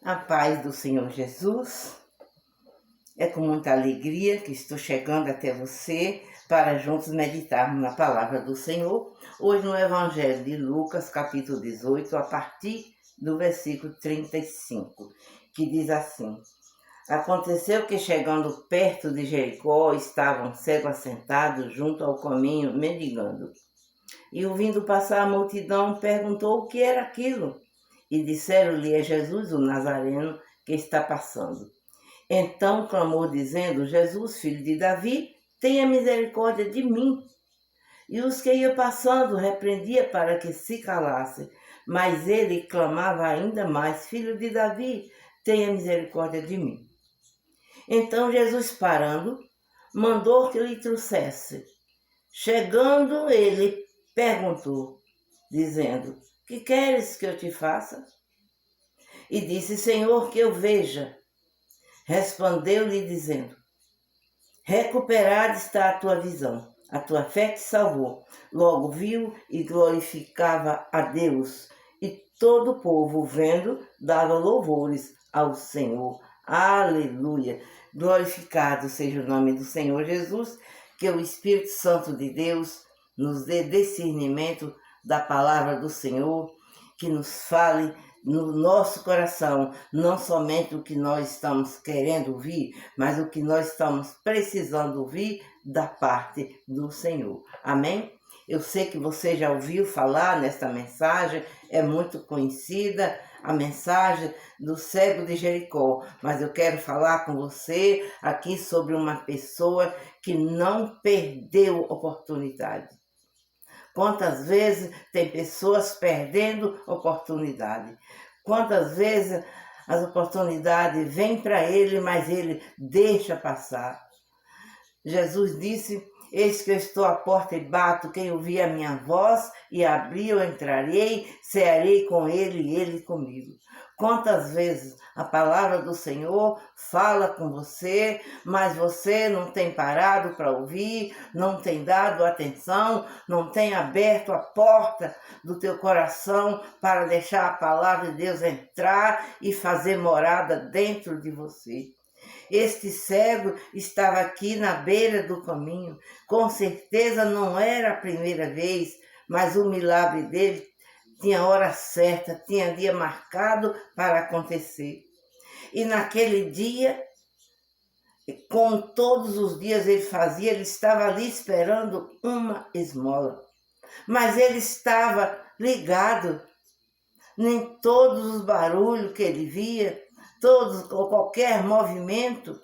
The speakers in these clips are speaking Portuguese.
A paz do Senhor Jesus. É com muita alegria que estou chegando até você para juntos meditarmos na palavra do Senhor. Hoje no Evangelho de Lucas, capítulo 18, a partir do versículo 35, que diz assim: Aconteceu que, chegando perto de Jericó, estava um cego assentado junto ao caminho, mendigando. E, ouvindo passar a multidão, perguntou o que era aquilo. E disseram-lhe: é Jesus, o Nazareno, que está passando. Então clamou, dizendo: Jesus, filho de Davi, tenha misericórdia de mim. E os que iam passando repreendia para que se calasse. Mas ele clamava ainda mais: Filho de Davi, tenha misericórdia de mim. Então Jesus, parando, mandou que lhe trouxesse. Chegando, ele perguntou, dizendo: Que queres que eu te faça? E disse: Senhor, que eu veja. Respondeu-lhe, dizendo: Recuperada está a tua visão, a tua fé te salvou. Logo viu e glorificava a Deus, e todo o povo, vendo, dava louvores ao Senhor. Aleluia! Glorificado seja o nome do Senhor Jesus, que o Espírito Santo de Deus nos dê discernimento da palavra do Senhor, que nos fale no nosso coração, não somente o que nós estamos querendo ouvir, mas o que nós estamos precisando ouvir da parte do Senhor. Amém? Eu sei que você já ouviu falar nesta mensagem, é muito conhecida, a mensagem do cego de Jericó, mas eu quero falar com você aqui sobre uma pessoa que não perdeu oportunidade. Quantas vezes tem pessoas perdendo oportunidade? Quantas vezes as oportunidades vêm para ele, mas ele deixa passar? Jesus disse: Eis que eu estou à porta e bato, quem ouvir a minha voz e abrir, eu entrarei, cearei com ele e ele comigo. Quantas vezes a palavra do Senhor fala com você, mas você não tem parado para ouvir, não tem dado atenção, não tem aberto a porta do teu coração para deixar a palavra de Deus entrar e fazer morada dentro de você. Este cego estava aqui na beira do caminho. Com certeza não era a primeira vez, mas o milagre dele tinha hora certa, tinha dia marcado para acontecer. E naquele dia, como todos os dias ele fazia, ele estava ali esperando uma esmola. Mas ele estava ligado, nem todos os barulhos que ele via, qualquer movimento.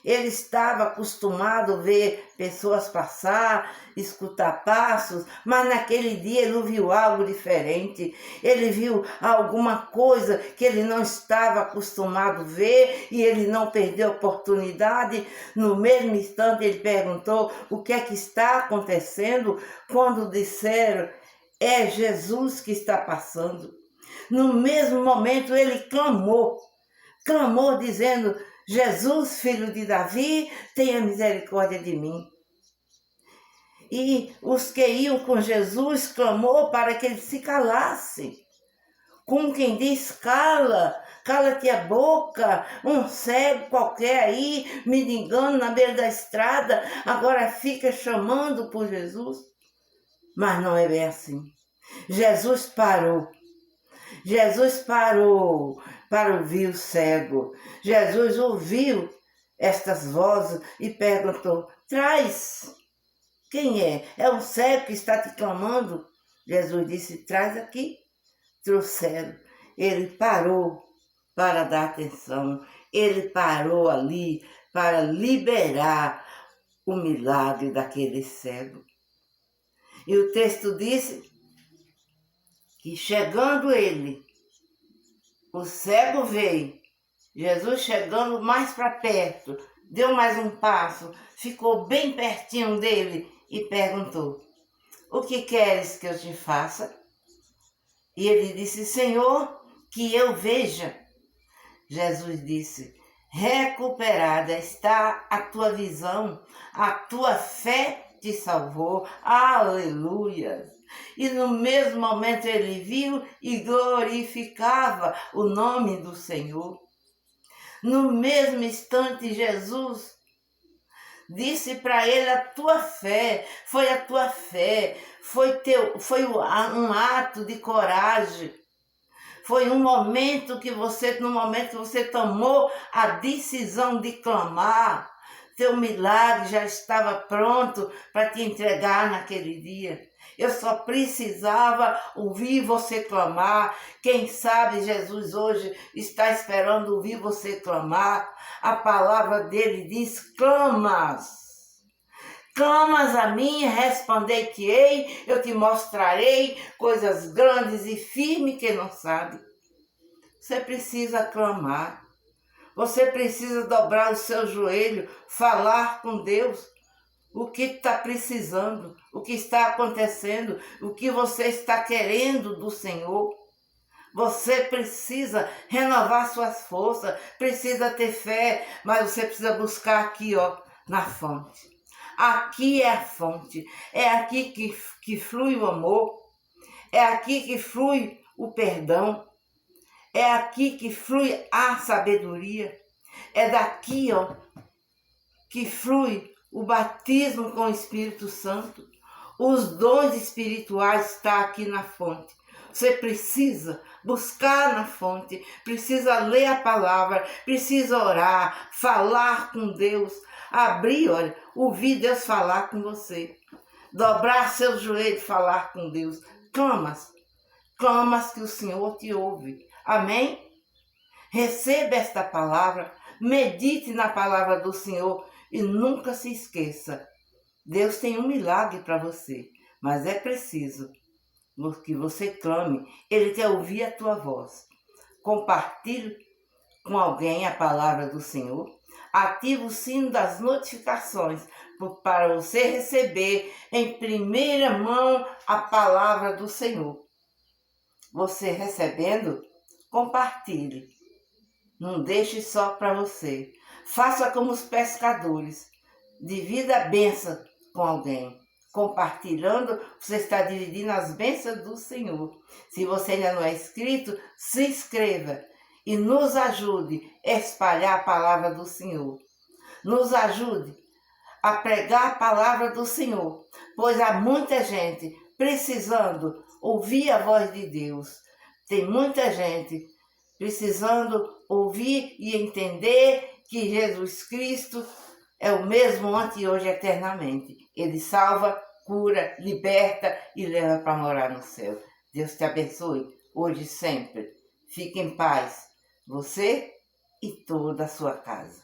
Ele estava acostumado a ver pessoas passar, escutar passos, mas naquele dia ele viu algo diferente. Ele viu alguma coisa que ele não estava acostumado a ver e ele não perdeu a oportunidade. No mesmo instante ele perguntou: o que é que está acontecendo? Quando disseram: é Jesus que está passando. No mesmo momento ele clamou dizendo: Jesus, filho de Davi, tenha misericórdia de mim. E os que iam com Jesus clamou para que ele se calasse. Como quem diz: cala-te a boca, um cego qualquer aí, mendigando na beira da estrada, agora fica chamando por Jesus. Mas não é bem assim. Jesus parou para ouvir o cego. Jesus ouviu estas vozes e perguntou: traz, quem é? É um cego que está te clamando? Jesus disse: traz aqui. Trouxeram. Ele parou para dar atenção. Ele parou ali para liberar o milagre daquele cego. E o texto disse que, chegando ele, o cego veio. Jesus, chegando mais para perto, deu mais um passo, ficou bem pertinho dele e perguntou: o que queres que eu te faça? E ele disse: Senhor, que eu veja. Jesus disse: recuperada está a tua visão, a tua fé te salvou. Aleluia! E no mesmo momento ele viu e glorificava o nome do Senhor. No mesmo instante, Jesus disse para ele: a tua fé, foi a tua fé, foi um ato de coragem. Foi no momento que você tomou a decisão de clamar. Teu milagre já estava pronto para te entregar naquele dia. Eu só precisava ouvir você clamar. Quem sabe Jesus hoje está esperando ouvir você clamar. A palavra dele diz: clamas. Clamas a mim, responder-te-ei, eu te mostrarei coisas grandes e firmes que não sabe. Você precisa clamar. Você precisa dobrar o seu joelho, falar com Deus o que está precisando, o que está acontecendo, o que você está querendo do Senhor. Você precisa renovar suas forças, precisa ter fé, mas você precisa buscar aqui, na fonte. Aqui é a fonte, é aqui que flui o amor, é aqui que flui o perdão, é aqui que flui a sabedoria, é daqui, que flui o batismo com o Espírito Santo. Os dons espirituais estão aqui na fonte. Você precisa buscar na fonte, precisa ler a palavra, precisa orar, falar com Deus, abrir, ouvir Deus falar com você, dobrar seus joelhos e falar com Deus. Clamas que o Senhor te ouve. Amém? Receba esta palavra, medite na palavra do Senhor e nunca se esqueça. Deus tem um milagre para você, mas é preciso que você clame. Ele quer ouvir a tua voz. Compartilhe com alguém a palavra do Senhor. Ative o sino das notificações para você receber em primeira mão a palavra do Senhor. Você recebendo, compartilhe. Não deixe só para você. Faça como os pescadores. Divida a bênção com alguém. Compartilhando, você está dividindo as bênçãos do Senhor. Se você ainda não é inscrito, se inscreva e nos ajude a espalhar a palavra do Senhor. Nos ajude a pregar a palavra do Senhor, pois há muita gente precisando ouvir a voz de Deus. Tem muita gente precisando ouvir e entender que Jesus Cristo é o mesmo ontem, hoje e eternamente. Ele salva, cura, liberta e leva para morar no céu. Deus te abençoe, hoje e sempre. Fique em paz, você e toda a sua casa.